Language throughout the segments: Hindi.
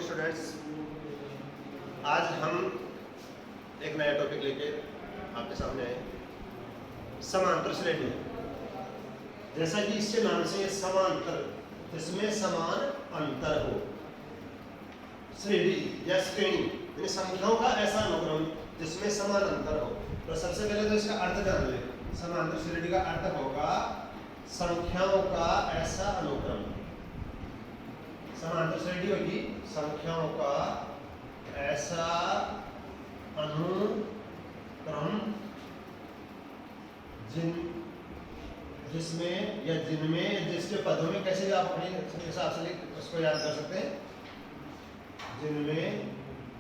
स्टूडेंट्स, आज हम एक नया टॉपिक लेके आपके सामने आए, समांतर श्रेणी। जैसा कि इसके नाम से समांतर, जिसमें समान अंतर हो, श्रेणी या श्रेणी यानी संख्याओं का ऐसा अनुक्रम जिसमें समान अंतर हो। तो सबसे पहले तो इसका अर्थ जान ले। समांतर श्रेणी का अर्थ होगा संख्याओं का ऐसा अनुक्रम। समांतर श्रेणी होगी संख्याओं का ऐसा अनुक्रम जिसमें या जिनमें, जिसके पदों में, कैसे भी आप अपने हिसाब से उसको याद कर सकते हैं, जिनमें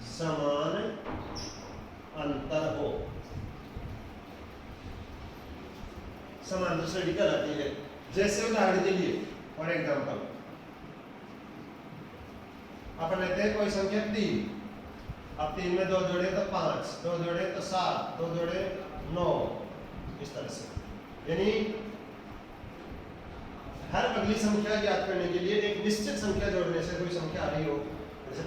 समान अंतर हो, समांतर श्रेणी कहलाती है। जैसे उदाहरण के लिए फॉर एग्जाम्पल अपन लेते हैं कोई संख्या 3। अब 3 में 2 जोड़े तो 5, 2 जोड़े तो 7, 2 जोड़े 9, इस तरह से। यानी हर अगली संख्या ज्ञात करने के लिए एक निश्चित संख्या जोड़ने से कोई संख्या आ रही हो, जैसे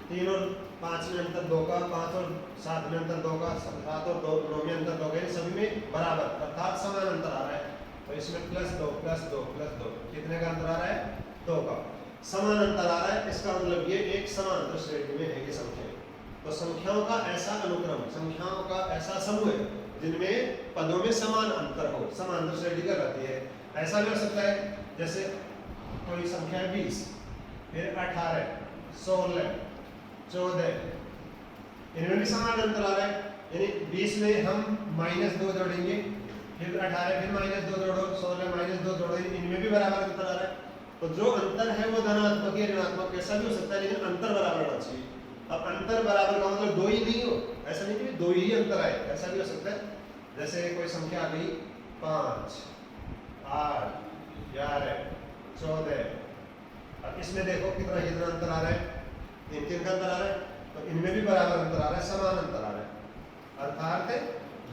3 और 5 में अंतर 2 का, 5 और 7 में अंतर 2 का, 7 और 9 में अंतर 2 का, सभी में बराबर अर्थात समान अंतर आ रहा है। तो इसमें +2 +2 +2 कितने का अंतर आ रहा है? 2 का समान अंतर आ रहा है। इसका मतलब ये एक समांतर श्रेणी में है ये संख्या। तो संख्याओं का ऐसा अनुक्रम, संख्याओं का ऐसा समूह जिनमें पदों में समान अंतर हो, समांतर श्रेणी कहलाती है। ऐसा भी हो सकता है जैसे कोई संख्या 20, फिर 18, 16, 14, इनमें भी समान अंतर आ रहा है। यानी 20 में हम -2 जोड़ेंगे, फिर 18, फिर -2 जोड़ो, 16 -2 जोड़ो, इनमें भी बराबर अंतर आ रहा है। तो जो अंतर है वो धनात्मक या ऋणात्मक कैसा भी हो सकता है, लेकिन अंतर बराबर होना चाहिए। अब अंतर बराबर का मतलब 2 ही नहीं हो, ऐसा नहीं कि 2 ही अंतर आए, ऐसा भी हो सकता है। जैसे कोई संख्या आ गई 5, 8, 11, 14, अब इसमें देखो कितना अंतर आ रहा है, 3 का अंतर आ रहा है। तो इनमें भी बराबर अंतर आ रहा है, समान अंतर आ रहा है। अर्थात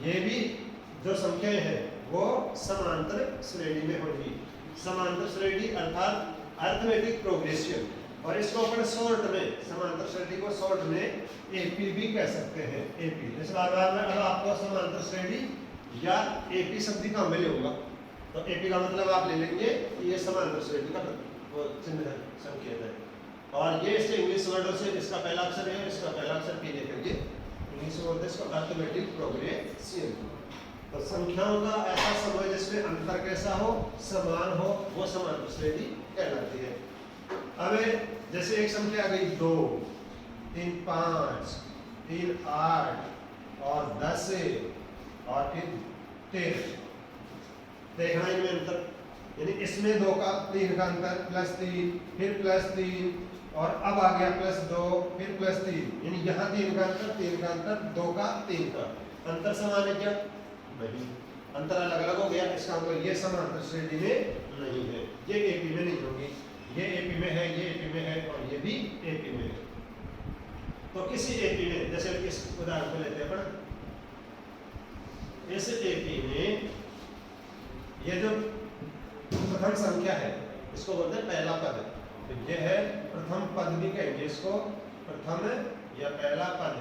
ये भी जो संख्याएं हैं वो समांतर श्रेणी में होगी। समांतर श्रेणी अर्थात अरिथमेटिक प्रोग्रेशन, और इसको अपन शॉर्ट में, समांतर श्रेणी को शॉर्ट में एपी भी कह सकते हैं। एपी जैसे बार-बार मैं अब आपको समांतर श्रेणी या एपी शब्द का मैं लूंगा, तो एपी का मतलब आप ले लेंगे कि ये समांतर श्रेणी का वो चिन्ह है, संकेत है। और ये इसके इंग्लिश वर्डों से इसका पहला अक्षर है, इसका पहला अक्षर पी लेकर इंग्लिश वर्ड इसको अरिथमेटिक प्रोग्रेशन। तो संख्याओं का ऐसा समूह जिसमें अंतर कैसा हो, समान हो, वो समांतर श्रेणी कहलाती है। अब जैसे एक संख्या आ गई 2, 3 5, 3 8 और 10 और फिर 13, देखना इनमें अंतर, यानी इसमें 2 का 3 का अंतर +3, फिर +3 और अब आ गया +2, फिर +3, यानी यहाँ 3 का अंतर, 3 का अंतर, 2 का 3 का अंतर समान है क्या? नहीं, अंतर अलग अलग हो गया। इसका मतलब ये समांतर श्रेणी में नहीं है, ये एपी में नहीं होगी। ये एपी में है, ये एपी में है और ये भी एपी में है। तो किसी एपी में, जैसे इस उदाहरण को लेते हैं अपन, इस एपी में ये जो प्रथम संख्या है इसको बोलते हैं पहला पद। तो ये है प्रथम पद भी कहेंगे इसको, प्रथम या पहला पद।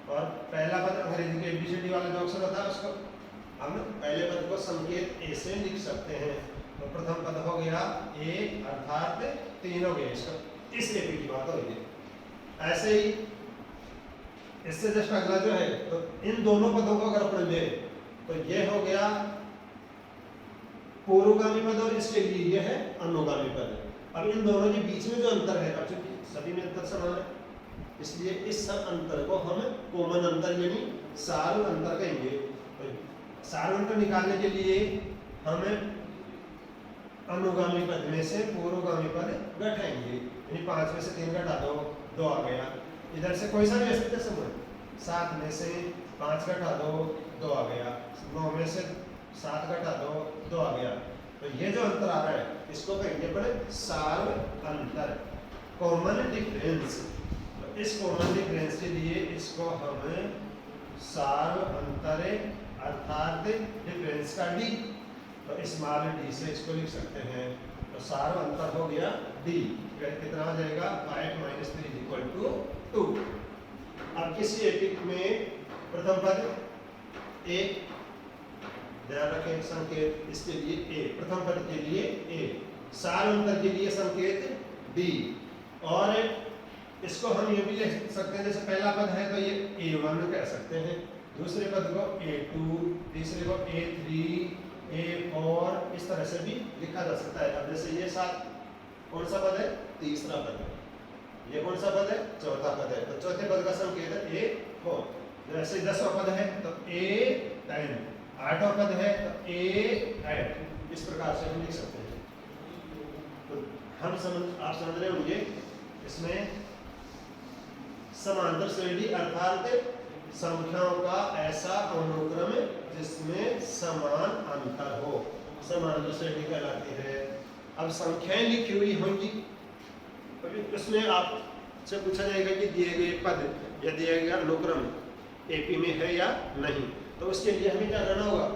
और पहला पद अंग्रेजी के एबीसीडी वाला जो अक्षर होता है उसको हम पहले पद को संकेत ए से लिख सकते हैं। तो प्रथम पद हो गया ए, अर्थात 3 हो गया। इसका इस एपी की बात हो रही है। ऐसे ही इससे जस्ट अगला जो है, तो इन दोनों पदों को अगर अपन ले तो ये हो गया पूर्वगामी पद और इसके लिए ये है अनुगामी पद। अब इन दोनों के बीच में जो अंतर है, अब चूंकि सभी में अंतर समान है, इसलिए इस अंतर को हम कॉमन अंतर यानी सार अंतर कहेंगे। सार अंतर निकालने के लिए हमें अनुगामी पद में से पूर्वगामी पद घटाएंगे, यानी 5 में से 3 घटा दो, 2 आ गया। इधर से कोई सा भी ले सकते समूह, 7 में से 5 घटा दो, 2 आ गया। 9 में से 7 घटा दो, 2 आ गया। तो ये जो अंतर आ रहा है इसको कहेंगे अपन सार अंतर, कॉमन डिफरेंस। तो इस कॉमन डिफरेंस के लिए इसको हम सार अंतर अर्थात डिफरेंस का डी, तो स्मॉल डी से इसको लिख सकते हैं। तो सारा अंतर हो गया d। कितना आ जाएगा 5 - 3 = 2। अब किसी एपिक में प्रथम पद a, ध्यान रखें संकेत इसके लिए a, प्रथम पद के लिए a, सार अंतर के लिए संकेत d। और इसको हम ये भी लिख सकते हैं, जैसे पहला पद है तो ये a1 कह सकते हैं, दूसरे पद को a2, तीसरे को a3, a4, इस तरह से भी लिखा जा सकता है। अब जैसे ये 7 कौन सा पद है? तीसरा पद है। ये कौन सा पद है? चौथा पद है। तो चौथे पद का संकेत है a4। जैसे 10वां पद है तो a10, 8वां पद है तो a8, इस प्रकार से हम लिख सकते हैं। तो आप समझ रहे होंगे इसमें समांतर श्रेणी अर्थात संख्याओं का ऐसा अनुक्रम जिसमें समान अंतर हो, समांतर श्रेणी कहलाती है। अब संख्याएं लिखी हुई होंगी, उसमें आपसे पूछा जाएगा कि दिए गए पद या दिया गया अनुक्रम एपी में है या नहीं। तो उसके लिए हमें क्या करना होगा?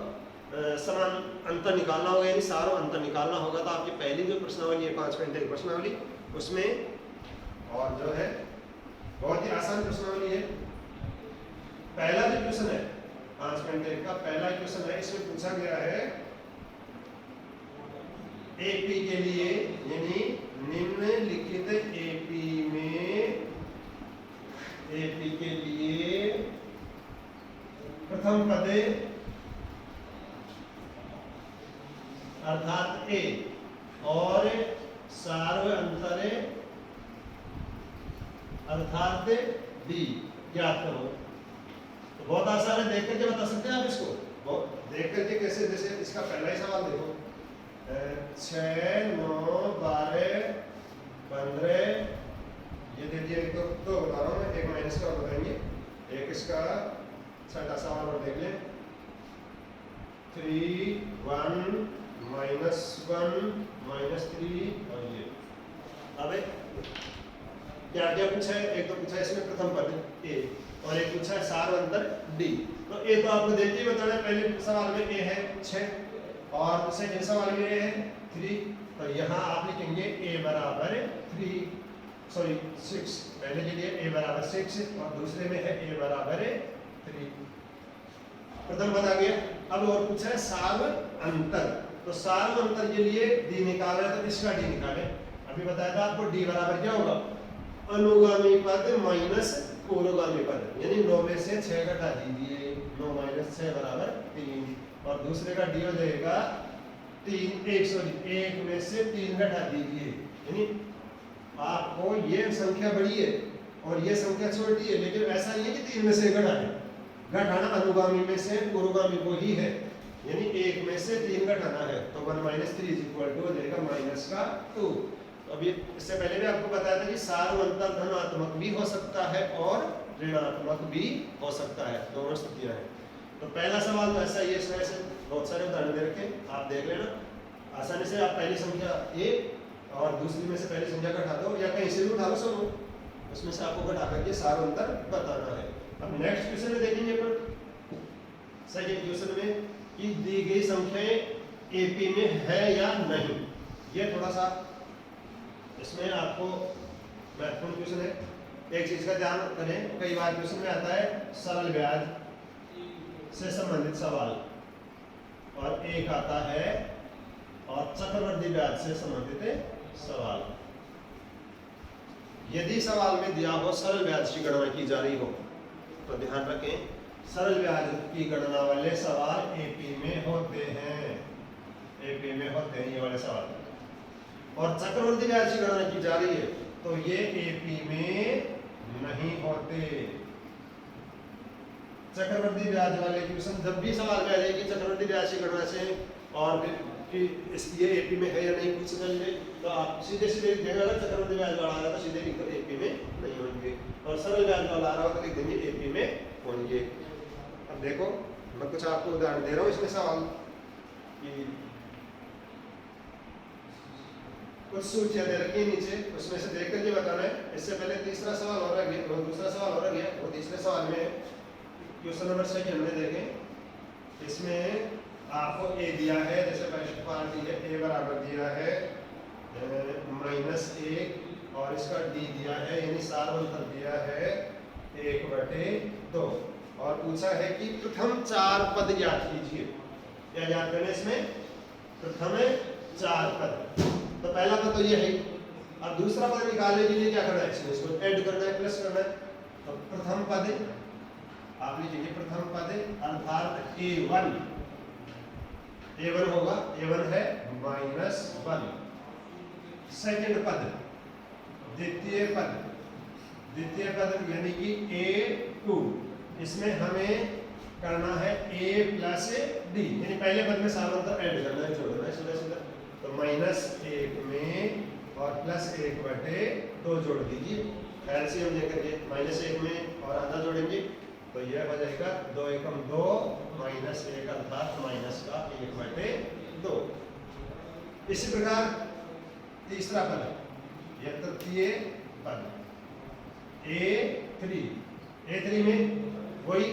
समान अंतर निकालना होगा, यानी सारों अंतर निकालना होगा। तो आपकी पहली जो प्रश्नावली है 5.1 प्रश्नावली, उसमें और जो है बहुत ही आसान प्रश्नावली है। पहला जो क्वेश्चन है 5.1 का पहला क्वेश्चन है, इसमें पूछा गया है एपी के लिए, यानी निम्नलिखित एपी में एपी के लिए प्रथम पद अर्थात ए और सार्व अंतर अर्थात डी ज्ञात करो। तो बहुत आसान है, देख करके बता सकते हैं आप इसको। देख करके कैसे? जैसे इसका पहला ही सवाल देखो, 6, 9, 12, 15, ये दे दिया। तो बता रहा हूँ मैं, एक माइनस का और बताएंगे। एक इसका छठा सवाल और देख लें, 3, 1, -1, -3 और ये। अब क्या क्या पूछा है? एक तो पूछा है इसमें प्रथम पद ए और एक पूछा है सार अंतर डी। तो ए तो आपको देख के बताना है, पहले सवाल में ए है 6 और सेकंड सवाल में ए है 3। तो यहाँ आप लिखेंगे ए बराबर 6, पहले के लिए ए बराबर 6 और दूसरे में है ए बराबर 3। प्रथम पद आ गया। अब और पूछा है सार अंतर, तो सार अंतर के लिए डी निकालना है, तो इसका डी निकालें। अभी बताया था आपको डी बराबर क्या होगा? अनुगामी पद माइनस पूर्वगामी पद, यानी 9 में से 6 घटा दीजिए, 9 - 6 = 3। और दूसरे का डी हो जाएगा 1 में से 3 घटा दीजिए, यानी आपको ये संख्या बड़ी है और ये संख्या छोटी है, लेकिन ऐसा नहीं है कि 3 में से घटाना अनुगामी में से पूर्वगामी को ही है, यानी 1 में से 3 घटाना है। तो 1 - 3 = हो जाएगा -2। अभी इससे पहले भी आपको बताया था कि सार अंतर धनात्मक भी हो सकता है और ऋणात्मक भी हो सकता है, दोनों स्थितियां हैं। तो पहला सवाल तो ऐसा ही है, इसमें ऐसे बहुत सारे उदाहरण दे रखे, आप देख लेना आसानी से। आप पहली संख्या ए और दूसरी में से पहली संख्या घटा दो या कहीं से भी उठा लो, सुनो उसमें से आपको घटा करके सार अंतर बताना है। अब नेक्स्ट क्वेश्चन में देखेंगे अपन सेकंड क्वेश्चन में कि दी गई संख्याएं एपी में है या नहीं। ये थोड़ा सा इसमें आपको महत्वपूर्ण क्वेश्चन है। एक चीज का ध्यान करें, कई बार क्वेश्चन में आता है सरल ब्याज से संबंधित सवाल और एक आता है और चक्रवृद्धि ब्याज से संबंधित सवाल। यदि सवाल में दिया हो सरल ब्याज की गणना की जा रही हो तो ध्यान रखें सरल ब्याज की गणना वाले सवाल एपी में होते हैं, एपी में होते हैं ये वाले सवाल। और चक्रवृद्धि ब्याज की गणना की जा रही है तो ये एपी में नहीं होते। चक्रवृद्धि ब्याज वाले क्वेश्चन जब भी सवाल में आ जाएगी चक्रवृद्धि ब्याज की गणना से और कि ये एपी में है या नहीं पूछ जाएंगे, तो आप सीधे सीधे लिख देंगे। अगर चक्रवृद्धि ब्याज वाला आ रहा है तो सीधे लिख कर एपी में नहीं होंगे, और सरल ब्याज वाला आ रहा हो तो लिख देंगे एपी में होंगे। अब देखो मैं कुछ आपको उदाहरण दे रहा हूँ इसमें सवाल कि कुछ सूचियां दे रखी है नीचे, उसमें से देख करके बताना है। इससे पहले तीसरा सवाल हो रहा है, दूसरा सवाल हो रहा है, वो तीसरे सवाल में क्वेश्चन नंबर 6 हमने देखें। इसमें आपको ए दिया है, जैसे पहले पार्टी है ए बराबर दिया है -1 और इसका d दिया है, यानी सारवंतर दिया है 1/2 और पूछा है कि प्रथम 4 पद ज्ञात कीजिए। क्या ज्ञात करना है इसमें? प्रथम 4 पद। तो पहला पद तो ये है। अब दूसरा पद निकालने के लिए क्या करना है? इसमें इसको ऐड करना है, प्लस करना है। तो प्रथम पद आप लिखिए प्रथम पद अर्थात a1 होगा, a1 है -1। सेकंड पद द्वितीय पद यानी कि a2, इसमें हमें करना है a प्लस d, यानी पहले पद में सारवंतर ऐड करना है, जोड़ना है सीधा। तो -1 में और +1/2 जोड़ दीजिए। एलसीएम लेकर के -1 में और आधा जोड़ेंगे तो यह हो जाएगा 2 एकम 2 -1 अर्थात माइनस का 1/2। इसी प्रकार तीसरा पद, यह तृतीय पद A3 में वही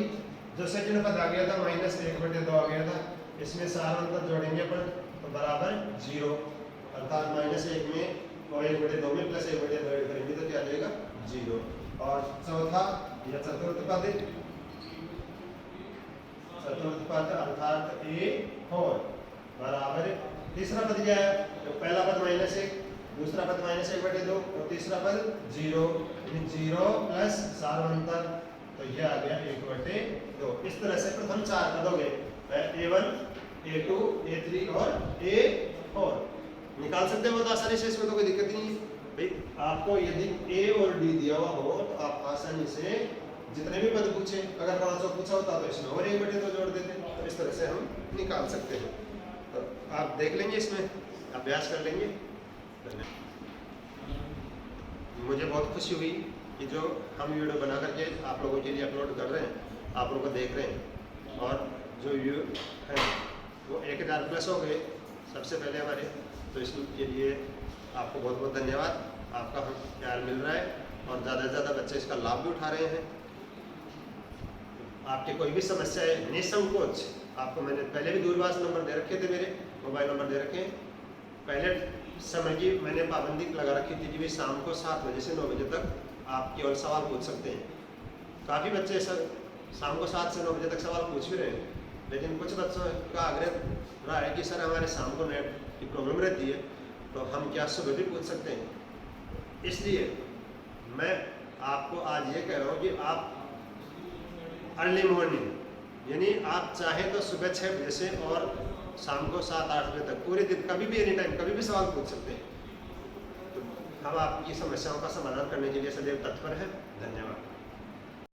जो सेकंड पद आ गया था -1/2 आ गया था, इसमें सारवंतर जोड़ेंगे अपन तो बराबर 0 अर्थात -1 में और 1/2 में +1/2 ऐड करेंगे तो क्या आ जाएगा 0। और चौथा या चतुर्थ पद अर्थात A4 बराबर, तीसरा पद क्या है? तो पहला पद -1, दूसरा पद -1/2 और तीसरा पद 0, यानी 0 प्लस सारवंतर तो यह आ गया 1/2। इस तरह से प्रथम 4 पद हो गए, A1, A2, A3 और A4 निकाल सकते हैं बहुत आसानी से, इसमें तो कोई दिक्कत नहीं है भाई। आपको यदि A और D दिया हुआ हो तो आप आसानी से जितने भी पद पूछे, अगर 500 पूछा होता तो इसमें और 1/2 जोड़ देते, तो इस तरह से हम निकाल सकते हैं। तो आप देख लेंगे, इसमें अभ्यास कर लेंगे। मुझे बहुत खुशी हुई कि जो हम वीडियो बना करके आप लोगों के लिए अपलोड कर रहे हैं, आप लोग को देख रहे हैं, और जो व्यू है वो 1000 प्लस हो गए सबसे पहले हमारे, तो इसके लिए आपको बहुत बहुत धन्यवाद। आपका हम प्यार मिल रहा है और ज़्यादा से ज़्यादा बच्चे इसका लाभ भी उठा रहे हैं। आपकी कोई भी समस्या है निसंकोच, आपको मैंने पहले भी दूरभाष नंबर दे रखे थे, मेरे मोबाइल नंबर दे रखे हैं। पहले समय की मैंने पाबंदी लगा रखी थी कि भाई शाम को 7 बजे से 9 बजे तक आप केवल सवाल पूछ सकते हैं। काफ़ी बच्चे सर शाम को 7 से 9 बजे तक सवाल पूछ भी रहे हैं, लेकिन कुछ बच्चों का आग्रह रहा है कि सर हमारे शाम को नेट की प्रॉब्लम रहती है, तो हम क्या सुबह भी पूछ सकते हैं। इसलिए मैं आपको आज ये कह रहा हूँ कि आप अर्ली मॉर्निंग यानी आप चाहें तो सुबह 6 बजे से और शाम को 7-8 बजे तक पूरे दिन कभी भी एनी टाइम कभी भी सवाल पूछ सकते हैं। तो हम आपकी समस्याओं का समाधान करने के लिए सदैव तत्पर हैं। धन्यवाद।